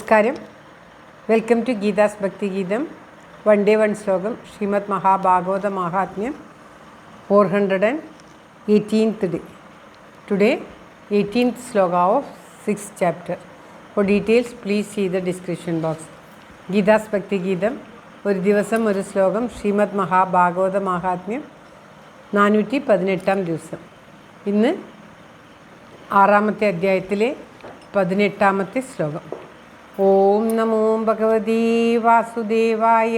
നമസ്കാരം. Welcome to Geetha's ഭക്തി ഗീതം. വൺ ഡേ വൺ ശ്ലോകം. ശ്രീമദ് മഹാഭാഗവത മഹാത്മ്യം 418th day. Today 18th sloka of 6th chapter. For details please see the description box. Geetha's ഭക്തി ഗീതം, ഒരു ദിവസം ഒരു ശ്ലോകം. ശ്രീമദ് മഹാഭാഗവത മഹാത്മ്യം 418ാം ദിവസം. ഇന്ന് 6ാമത്തെ അധ്യായത്തിലെ 18ാമത്തെ ശ്ലോകം. ഓം നമോ ഭഗവതീ വാസുദേവായ.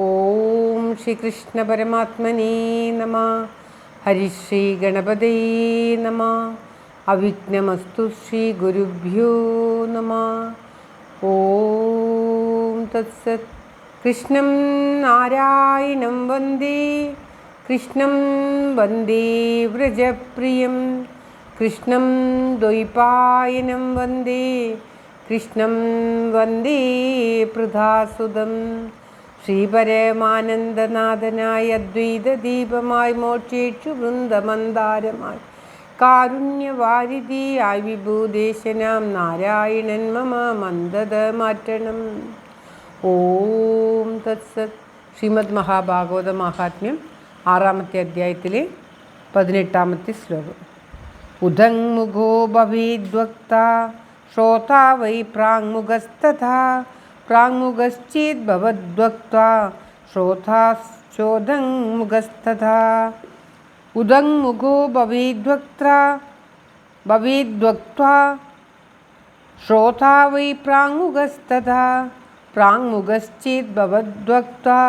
ഓം ശ്രീകൃഷ്ണ പരമാത്മനേ നമഃ. ഹരിശ്രീ ഗണപതേ നമഃ. അവിഘ്നമസ്തു ശ്രീ ഗുരുഭ്യോ നമഃ. ഓം തത്സത്. കൃഷ്ണം നാരായണം വന്ദേ, കൃഷ്ണം വന്ദേ വ്രജപ്രിയം, കൃഷ്ണം ദ്വൈപായനം വന്ദേ, കൃഷ്ണം വന്ദേ പൃഥാസുതം. ശ്രീപരമാനന്ദനാഥനായ അദ്വൈതദീപമായി മോക്ഷേക്ഷു വൃന്ദമന്ദാരമായി കാരുണ്യവാരിധിയായി വിഭൂദേശനാം നാരായണൻ മമ മന്ദത മാറ്റണം. ഓം തത്സത്. ശ്രീമദ് മഹാഭാഗവത മഹാത്മ്യം 6ാമത്തെ അധ്യായത്തിലെ 18ാമത്തെ ശ്ലോകം. ഉദങ്മുഖോ ഭവേദ്വക്ത ശ്രോതാ വൈ പ്രാങ്മുഖസ്തഥാ പ്രാങ്മുഖശ്ചേത് ഭവദ്വക്ത്വാ ശ്രോതാശ്ചോദങ്മുഖസ്തഥാ. ഉദങ്മുഖോ ഭവേദ്വക്ത്വാ ശ്രോതാ വൈ പ്രാങ്മുഖസ്തഥാ പ്രാങ്മുഖശ്ചേത് ഭവദ്വക്ത്വാ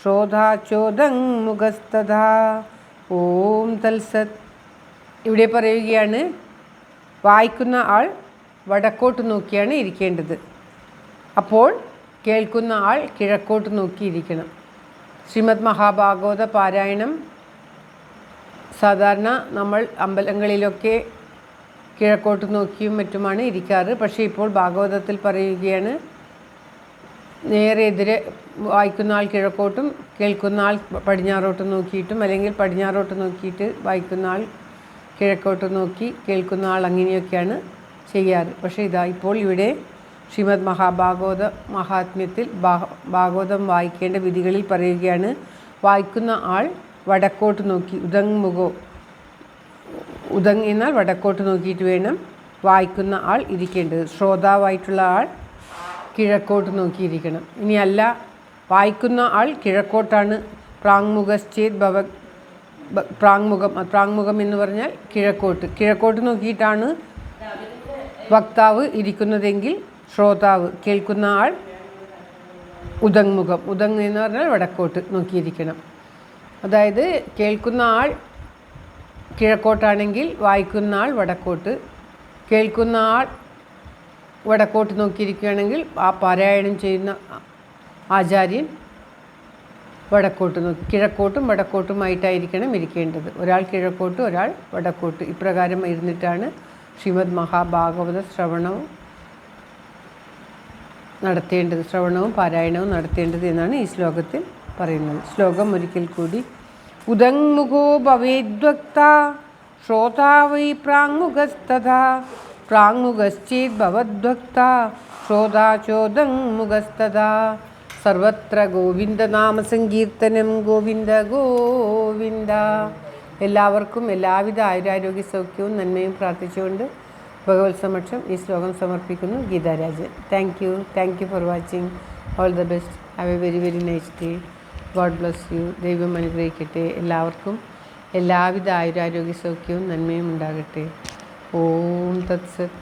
ശ്രോതാചോദങ്മുഖസ്തഥാ. ഓം തത്സത്. ഇവിടെ പറയുകയാണ്, വായിക്കുന്ന ആൾ വടക്കോട്ട് നോക്കിയാണ് ഇരിക്കേണ്ടത്. അപ്പോൾ കേൾക്കുന്ന ആൾ കിഴക്കോട്ട് നോക്കിയിരിക്കണം. ശ്രീമദ് മഹാഭാഗവത പാരായണം സാധാരണ നമ്മൾ അമ്പലങ്ങളിലൊക്കെ കിഴക്കോട്ട് നോക്കിയും മറ്റുമാണ് ഇരിക്കാറ്. പക്ഷേ ഇപ്പോൾ ഭാഗവതത്തിൽ പറയുകയാണ്, നേരെ എതിരെ വായിക്കുന്ന ആൾ കിഴക്കോട്ടും കേൾക്കുന്ന ആൾ പടിഞ്ഞാറോട്ട് നോക്കിയിട്ടും, അല്ലെങ്കിൽ പടിഞ്ഞാറോട്ട് നോക്കിയിട്ട് വായിക്കുന്ന ആൾ കിഴക്കോട്ട് നോക്കി കേൾക്കുന്ന ആൾ അങ്ങനെയൊക്കെയാണ് ചെയ്യാറ്. പക്ഷേ ഇപ്പോൾ ഇവിടെ ശ്രീമദ് മഹാഭാഗവത മഹാത്മ്യത്തിൽ ഭാഗവതം വായിക്കേണ്ട വിധികളിൽ പറയുകയാണ്, വായിക്കുന്ന ആൾ വടക്കോട്ട് നോക്കി, ഉദങ്മുഖോ, ഉദങ് എന്നാൽ വടക്കോട്ട് നോക്കിയിട്ട് വേണം വായിക്കുന്ന ആൾ ഇരിക്കേണ്ടത്. ശ്രോതാവായിട്ടുള്ള ആൾ കിഴക്കോട്ട് നോക്കിയിരിക്കണം. ഇനിയല്ല, വായിക്കുന്ന ആൾ കിഴക്കോട്ടാണ്, പ്രാങ്മുഖശ്ചേത് ഭവ, പ്രാങ്മുഖം എന്ന് പറഞ്ഞാൽ കിഴക്കോട്ട് നോക്കിയിട്ടാണ് വക്താവ് ഇരിക്കുന്നതെങ്കിൽ ശ്രോതാവ്, കേൾക്കുന്ന ആൾ ഉദങ്മുഖം, ഉദങ് എന്ന് പറഞ്ഞാൽ വടക്കോട്ട് നോക്കിയിരിക്കണം. അതായത് കേൾക്കുന്ന ആൾ കിഴക്കോട്ടാണെങ്കിൽ വായിക്കുന്ന ആൾ വടക്കോട്ട്, കേൾക്കുന്ന ആൾ വടക്കോട്ട് നോക്കിയിരിക്കുകയാണെങ്കിൽ ആ പാരായണം ചെയ്യുന്ന ആചാര്യൻ വടക്കോട്ട് നോക്കി, കിഴക്കോട്ടും വടക്കോട്ടുമായിട്ടായിരിക്കണം ഇരിക്കേണ്ടത്. ഒരാൾ കിഴക്കോട്ട്, ഒരാൾ വടക്കോട്ട്, ഇപ്രകാരം ഇരുന്നിട്ടാണ് ശ്രീമദ് മഹാഭാഗവത ശ്രവണവും പാരായണവും നടത്തേണ്ടത് എന്നാണ് ഈ ശ്ലോകത്തിൽ പറയുന്നത്. ശ്ലോകം ഒരിക്കൽ കൂടി. ഉദങ്മുഖോ ഭവേദ്വക്ത ശ്രോതാ വൈ പ്രാങ്മുഖസ്തഥാ പ്രാങ്മുഖശ്ചേത് ഭവദ്വക്ത ശ്രോതാചോദങ്മുഖസ്തഥാ. സർവത്ര ഗോവിന്ദനാമസങ്കീർത്തനം. ഗോവിന്ദ ഗോവിന്ദ. എല്ലാവർക്കും എല്ലാവിധ ആയുരാരോഗ്യ സൗഖ്യവും നന്മയും പ്രാർത്ഥിച്ചുകൊണ്ട് ഭഗവത് സമക്ഷം ഈ ശ്ലോകം സമർപ്പിക്കുന്നു. Geetha Rajan. Thank you for watching. All the best. Have A very very nice day. God bless you. ദൈവം അനുഗ്രഹിക്കട്ടെ. എല്ലാവർക്കും എല്ലാവിധ ആയുരാരോഗ്യ സൗഖ്യവും നന്മയും ഉണ്ടാകട്ടെ. ഓം തത്സത്.